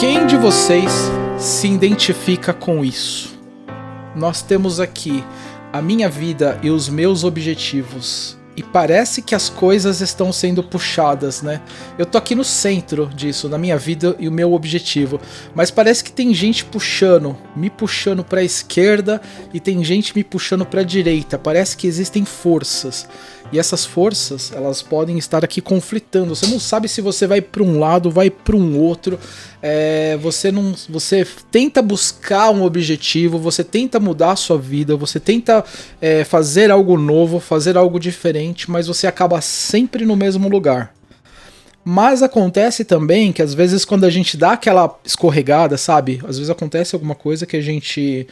Quem de vocês se identifica com isso? Nós temos aqui a minha vida e os meus objetivos. E parece que as coisas estão sendo puxadas, né? Eu tô aqui no centro disso, na minha vida e o meu objetivo. Mas parece que tem gente me puxando pra esquerda e tem gente me puxando pra direita. Parece que existem forças. E essas forças, elas podem estar aqui conflitando. Você não sabe se você vai para um lado, vai para um outro. Você tenta buscar um objetivo, você tenta mudar a sua vida, você tenta fazer algo novo, fazer algo diferente, mas você acaba sempre no mesmo lugar. Mas acontece também que às vezes quando a gente dá aquela escorregada, sabe? Às vezes acontece alguma coisa que a gente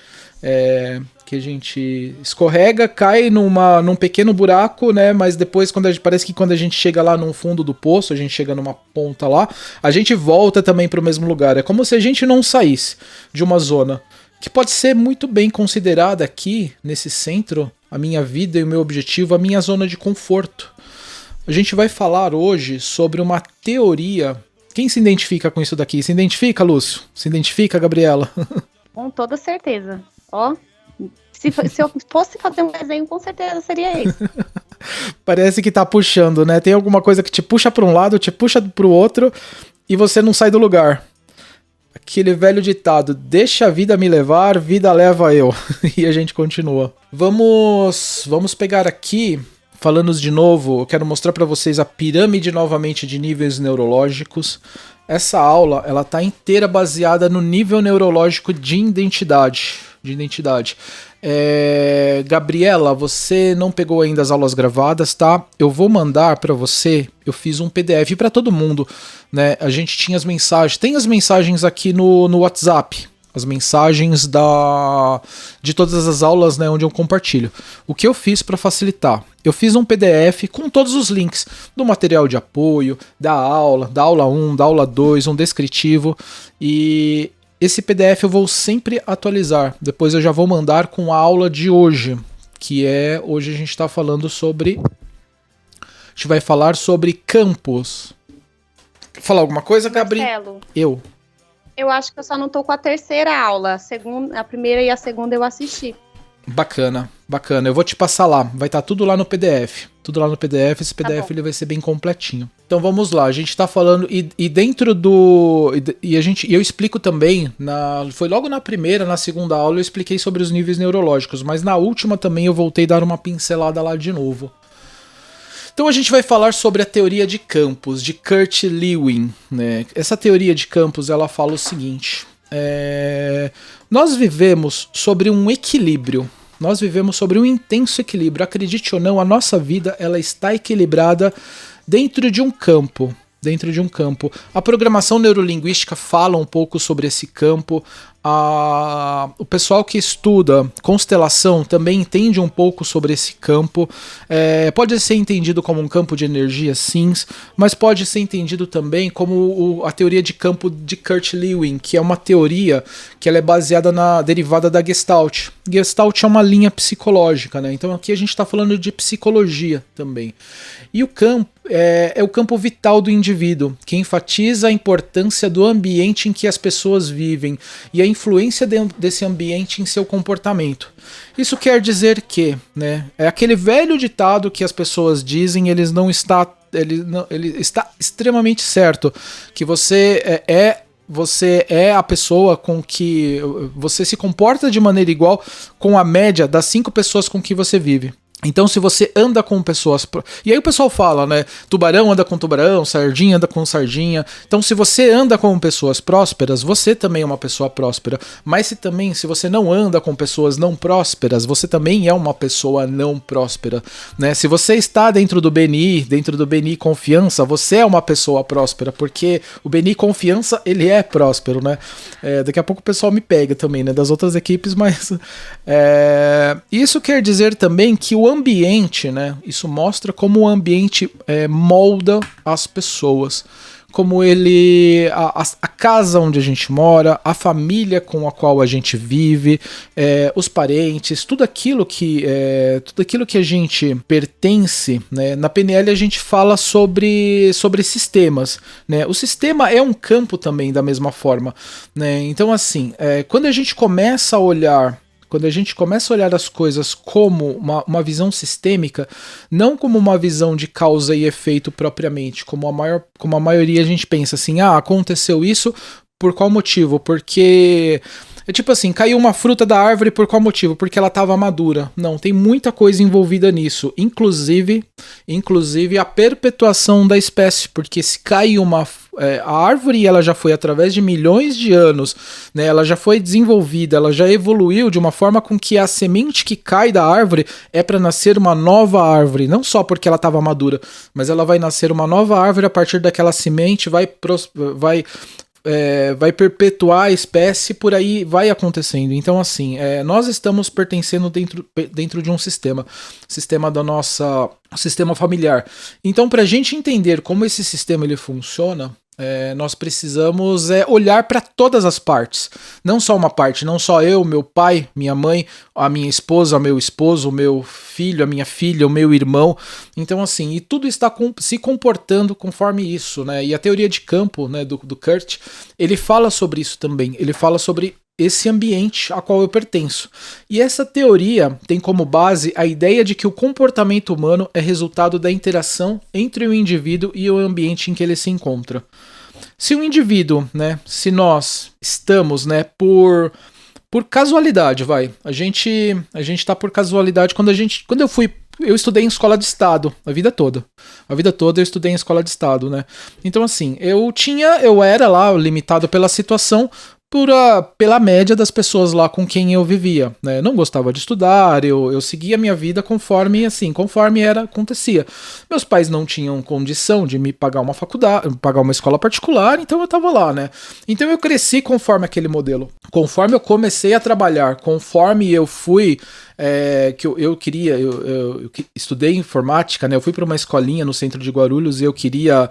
escorrega, cai num pequeno buraco, né? Mas depois parece que quando a gente chega lá no fundo do poço, a gente chega numa ponta lá, a gente volta também para o mesmo lugar. É como se a gente não saísse de uma zona que pode ser muito bem considerada aqui, nesse centro, a minha vida e o meu objetivo, a minha zona de conforto. A gente vai falar hoje sobre uma teoria. Quem se identifica com isso daqui? Se identifica, Lúcio? Se identifica, Gabriela? Com toda certeza. Ó, se eu fosse fazer um desenho, com certeza seria esse. Parece que tá puxando, né? Tem alguma coisa que te puxa para um lado, te puxa pro outro e você não sai do lugar. Aquele velho ditado, deixa a vida me levar, vida leva eu. E a gente continua. Vamos pegar aqui, falando de novo, eu quero mostrar para vocês a pirâmide novamente de níveis neurológicos. Essa aula, ela tá inteira baseada no nível neurológico de identidade. Gabriela, você não pegou ainda as aulas gravadas, tá? Eu vou mandar para você, eu fiz um PDF para todo mundo, né? A gente tinha as mensagens, tem as mensagens aqui no WhatsApp, as mensagens de todas as aulas, né, onde eu compartilho. O que eu fiz para facilitar? Eu fiz um PDF com todos os links do material de apoio, da aula 1, da aula 2, um descritivo, e esse PDF eu vou sempre atualizar. Depois eu já vou mandar com a aula de hoje, hoje a gente está falando sobre... A gente vai falar sobre campos. Quer falar alguma coisa, Gabriel? Marcelo, Eu acho que eu só não tô com a terceira aula. A primeira e a segunda eu assisti. Bacana. Eu vou te passar lá. Vai estar tudo lá no PDF. Esse PDF ele vai ser bem completinho. Então vamos lá. A gente tá falando e dentro do eu explico também foi logo na primeira, na segunda aula eu expliquei sobre os níveis neurológicos, mas na última também eu voltei a dar uma pincelada lá de novo. Então a gente vai falar sobre a teoria de campos, de Kurt Lewin, né? Essa teoria de campos, ela fala o seguinte, nós vivemos sobre um equilíbrio, nós vivemos sobre um intenso equilíbrio, acredite ou não, a nossa vida ela está equilibrada dentro de um campo. A programação neurolinguística fala um pouco sobre esse campo. O pessoal que estuda constelação também entende um pouco sobre esse campo. Pode ser entendido como um campo de energia, sim, mas pode ser entendido também como a teoria de campo de Kurt Lewin, que é uma teoria que ela é baseada na derivada da Gestalt. Gestalt é uma linha psicológica, né? Então aqui a gente está falando de psicologia também. E o campo é o campo vital do indivíduo, que enfatiza a importância do ambiente em que as pessoas vivem e a influência desse ambiente em seu comportamento. Isso quer dizer que, né, é aquele velho ditado que as pessoas dizem, ele está extremamente certo, que você é a pessoa com que você se comporta de maneira igual com a média das 5 pessoas com que você vive. Então se você anda com pessoas... E aí o pessoal fala, né? Tubarão anda com tubarão, sardinha anda com sardinha. Então se você anda com pessoas prósperas, você também é uma pessoa próspera. Mas se você não anda com pessoas não prósperas, você também é uma pessoa não próspera, né? Se você está dentro do BNI Confiança, você é uma pessoa próspera, porque o BNI Confiança, ele é próspero, né? Daqui a pouco o pessoal me pega também, né? Das outras equipes, mas... Isso quer dizer também que o ambiente, né? Isso mostra como o ambiente molda as pessoas. como ele, a casa onde a gente mora, a família com a qual a gente vive, os parentes, tudo aquilo que a gente pertence, né? Na PNL a gente fala sobre sistemas, né? O sistema é um campo também da mesma forma, né? Então assim, quando a gente começa a olhar as coisas como uma visão sistêmica, não como uma visão de causa e efeito propriamente, como a maioria a gente pensa assim, aconteceu isso, por qual motivo? Porque é tipo assim, caiu uma fruta da árvore por qual motivo? Porque ela estava madura. Não, tem muita coisa envolvida nisso, inclusive a perpetuação da espécie, porque se cai a árvore, ela já foi através de milhões de anos, né, ela já foi desenvolvida, ela já evoluiu de uma forma com que a semente que cai da árvore é para nascer uma nova árvore, não só porque ela estava madura, mas ela vai nascer uma nova árvore a partir daquela semente, vai perpetuar a espécie, por aí vai acontecendo. Então assim, nós estamos pertencendo dentro de um sistema sistema familiar. Então, para a gente entender como esse sistema ele funciona, nós precisamos olhar para todas as partes, não só uma parte, não só eu, meu pai, minha mãe, a minha esposa, meu esposo, o meu filho, a minha filha, o meu irmão. Então assim, e tudo está se comportando conforme isso, né? E a teoria de campo, né, do Kurt, ele fala sobre isso também, ele fala sobre esse ambiente a qual eu pertenço. E essa teoria tem como base a ideia de que o comportamento humano é resultado da interação entre o indivíduo e o ambiente em que ele se encontra. Se o indivíduo, né, se nós estamos, né, por casualidade, a gente tá por casualidade quando eu estudei em escola de estado a vida toda eu estudei em escola de estado, né? Então assim, eu era lá limitado pela situação, pela média das pessoas lá com quem eu vivia, né? Não gostava de estudar, eu seguia a minha vida conforme acontecia. Meus pais não tinham condição de me pagar uma faculdade, pagar uma escola particular, então eu tava lá, né? Então eu cresci conforme aquele modelo. Conforme eu comecei a trabalhar, conforme eu fui que eu queria, eu estudei informática, né? Eu fui para uma escolinha no centro de Guarulhos e eu queria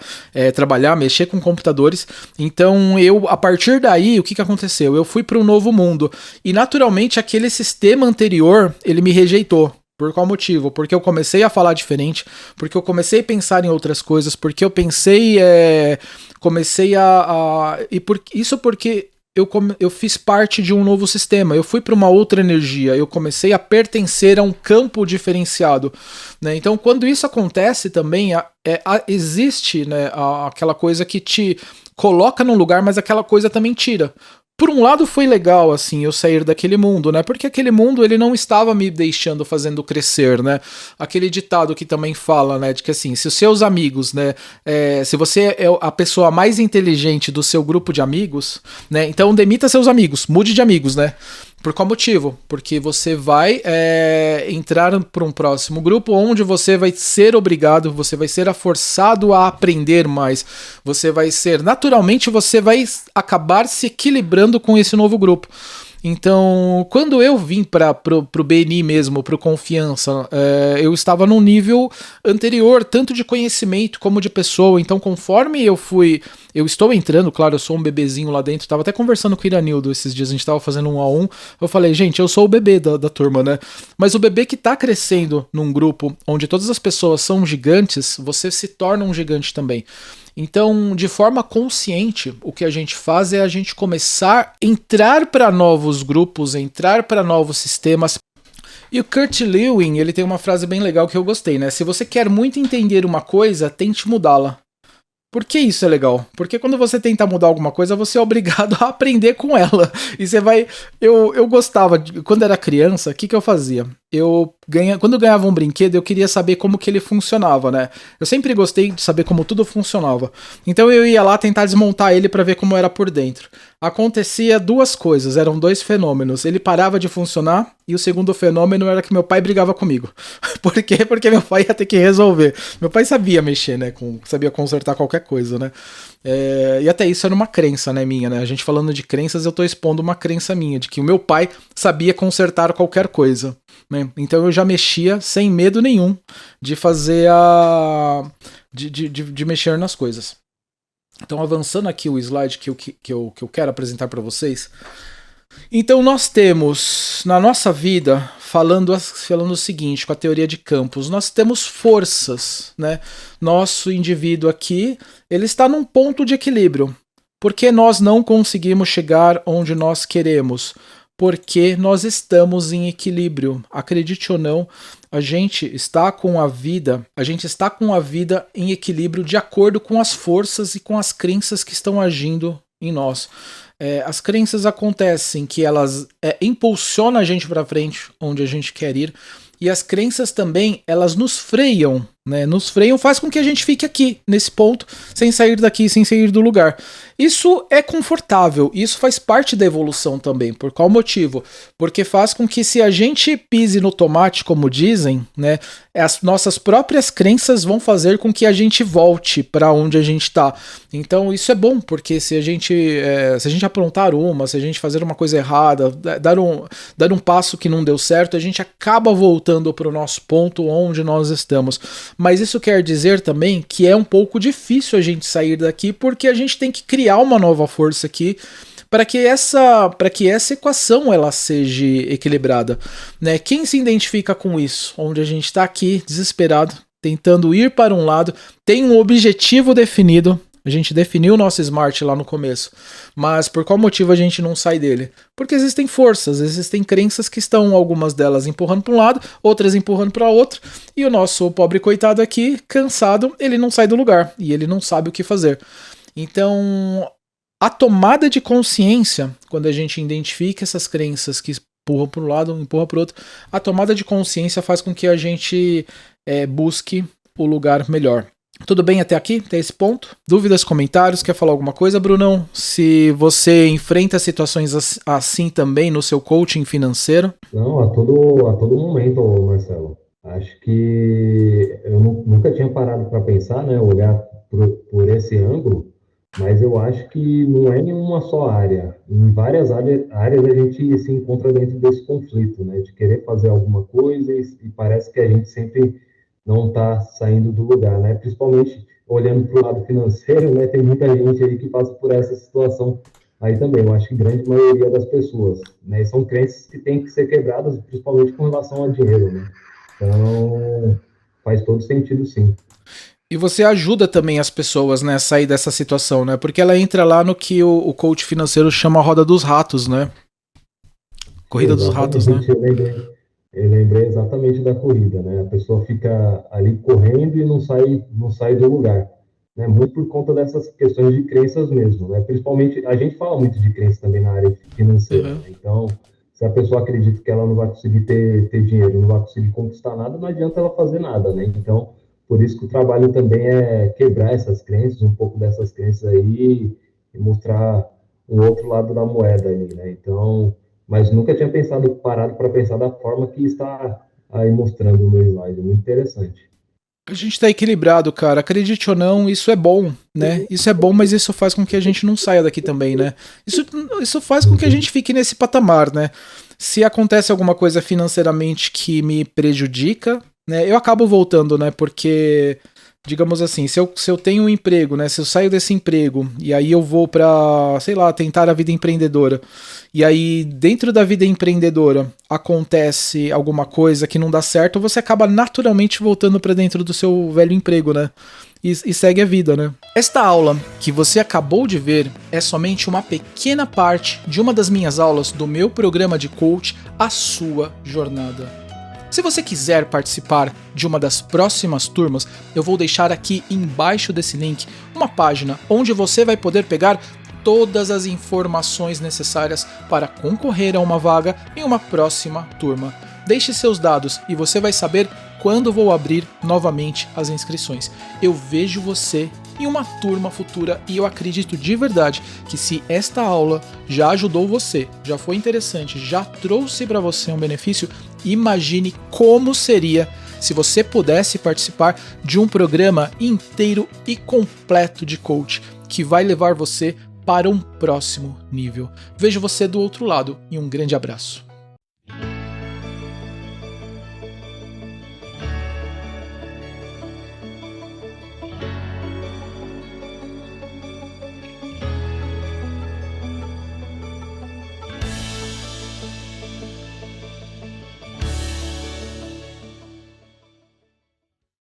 trabalhar, mexer com computadores. Então a partir daí, o que aconteceu? Eu fui para um novo mundo e naturalmente aquele sistema anterior, ele me rejeitou. Por qual motivo? Porque eu comecei a falar diferente, porque eu comecei a pensar em outras coisas, porque eu pensei, isso porque eu fiz parte de um novo sistema, eu fui para uma outra energia, eu comecei a pertencer a um campo diferenciado, né? Então, quando isso acontece também, existe, né, aquela coisa que te coloca num lugar, mas aquela coisa também tira. Por um lado foi legal, assim, eu sair daquele mundo, né? Porque aquele mundo, ele não estava me deixando fazendo crescer, né? Aquele ditado que também fala, né? De que, assim, se os seus amigos, né? Se você é a pessoa mais inteligente do seu grupo de amigos, né? Então demita seus amigos, mude de amigos, né? Por qual motivo? Porque você vai entrar para um próximo grupo onde você vai ser obrigado, você vai ser forçado a aprender mais. Naturalmente, você vai acabar se equilibrando com esse novo grupo. Então, quando eu vim pro BNI mesmo, pro Confiança, eu estava num nível anterior, tanto de conhecimento como de pessoa. Então, conforme eu estou entrando, claro, eu sou um bebezinho lá dentro, tava até conversando com o Iranildo esses dias, a gente tava fazendo 1 a 1, eu falei, gente, eu sou o bebê da turma, né? Mas o bebê que tá crescendo num grupo onde todas as pessoas são gigantes, você se torna um gigante também. Então, de forma consciente, o que a gente faz é a gente começar a entrar para novos grupos, entrar para novos sistemas. E o Kurt Lewin, ele tem uma frase bem legal que eu gostei, né? Se você quer muito entender uma coisa, tente mudá-la. Por que isso é legal? Porque quando você tenta mudar alguma coisa, você é obrigado a aprender com ela. E você vai... Eu gostava, quando era criança, o que eu fazia? Quando eu ganhava um brinquedo, eu queria saber como que ele funcionava, né? Eu sempre gostei de saber como tudo funcionava. Então eu ia lá tentar desmontar ele para ver como era por dentro. Acontecia 2 coisas, eram 2 fenômenos. Ele parava de funcionar e o segundo fenômeno era que meu pai brigava comigo. Por quê? Porque meu pai ia ter que resolver. Meu pai sabia mexer, né? Sabia consertar qualquer coisa, né? E até isso era uma crença, né, minha, né? A gente falando de crenças, eu tô expondo uma crença minha, de que o meu pai sabia consertar qualquer coisa, né? Então eu já mexia sem medo nenhum de fazer de mexer nas coisas. Então, avançando aqui o slide que eu quero apresentar para vocês. Então, nós temos, na nossa vida, falando o seguinte, com a teoria de campos, nós temos forças, né? Nosso indivíduo aqui, ele está num ponto de equilíbrio. Por que nós não conseguimos chegar onde nós queremos? Porque nós estamos em equilíbrio. Acredite ou não, a gente está com a vida em equilíbrio de acordo com as forças e com as crenças que estão agindo em nós. As crenças acontecem que elas impulsionam a gente para frente, onde a gente quer ir, e as crenças também, elas nos freiam, né? Nos freiam, faz com que a gente fique aqui, nesse ponto, sem sair daqui, sem sair do lugar. Isso é confortável, isso faz parte da evolução também. Por qual motivo? Porque faz com que, se a gente pise no tomate, como dizem, né, as nossas próprias crenças vão fazer com que a gente volte para onde a gente está. Então isso é bom, porque se a gente aprontar se a gente fazer uma coisa errada, dar um passo que não deu certo, a gente acaba voltando para o nosso ponto onde nós estamos. Mas isso quer dizer também que é um pouco difícil a gente sair daqui, porque a gente tem que criar uma nova força aqui para que essa equação ela seja equilibrada, né? Quem se identifica com isso? Onde a gente está aqui desesperado, tentando ir para um lado, tem um objetivo definido. A gente definiu o nosso SMART lá no começo, mas por qual motivo a gente não sai dele? Porque existem forças, existem crenças que estão, algumas delas empurrando para um lado, outras empurrando para outro, e o nosso pobre coitado aqui, cansado, ele não sai do lugar, e ele não sabe o que fazer. Então, a tomada de consciência, quando a gente identifica essas crenças que empurram para um lado, empurram para o outro, a tomada de consciência faz com que a gente busque o lugar melhor. Tudo bem até aqui? Até esse ponto? Dúvidas, comentários? Quer falar alguma coisa, Brunão? Se você enfrenta situações assim também no seu coaching financeiro? Não, a todo momento, Marcelo. Acho que eu nunca tinha parado para pensar, né, olhar por esse ângulo, mas eu acho que não é em uma só área. Em várias áreas a gente se encontra dentro desse conflito, né, de querer fazer alguma coisa e parece que a gente sempre não está saindo do lugar, né? Principalmente olhando para o lado financeiro, né? Tem muita gente aí que passa por essa situação aí também. Eu acho que grande maioria das pessoas, né? São crenças que têm que ser quebradas, principalmente com relação ao dinheiro, né? Então, faz todo sentido, sim. E você ajuda também as pessoas, né, a sair dessa situação, né? Porque ela entra lá no que o coach financeiro chama a roda dos ratos, né? Corrida dos ratos, né? Eu lembrei exatamente da corrida, né? A pessoa fica ali correndo e não sai do lugar, né? Muito por conta dessas questões de crenças mesmo, né? Principalmente, a gente fala muito de crença também na área financeira, né? Então, se a pessoa acredita que ela não vai conseguir ter dinheiro, não vai conseguir conquistar nada, não adianta ela fazer nada, né? Então, por isso que o trabalho também é quebrar essas crenças, um pouco dessas crenças aí e mostrar o outro lado da moeda aí, né? Então, mas nunca tinha parado para pensar da forma que está aí mostrando no slide. Muito interessante. A gente tá equilibrado, cara. Acredite ou não, isso é bom, né? Isso é bom, mas isso faz com que a gente não saia daqui também, né? Isso faz com que a gente fique nesse patamar, né? Se acontece alguma coisa financeiramente que me prejudica, né? Eu acabo voltando, né? Porque, digamos assim, se eu tenho um emprego, né? Se eu saio desse emprego e aí eu vou pra, sei lá, tentar a vida empreendedora, e aí dentro da vida empreendedora acontece alguma coisa que não dá certo, você acaba naturalmente voltando pra dentro do seu velho emprego, né? E segue a vida, né? Esta aula que você acabou de ver é somente uma pequena parte de uma das minhas aulas do meu programa de coach, A Sua Jornada. Se você quiser participar de uma das próximas turmas, eu vou deixar aqui embaixo desse link uma página onde você vai poder pegar todas as informações necessárias para concorrer a uma vaga em uma próxima turma. Deixe seus dados e você vai saber quando vou abrir novamente as inscrições. Eu vejo você em uma turma futura e eu acredito de verdade que se esta aula já ajudou você, já foi interessante, já trouxe para você um benefício, imagine como seria se você pudesse participar de um programa inteiro e completo de coach que vai levar você para um próximo nível. Vejo você do outro lado e um grande abraço.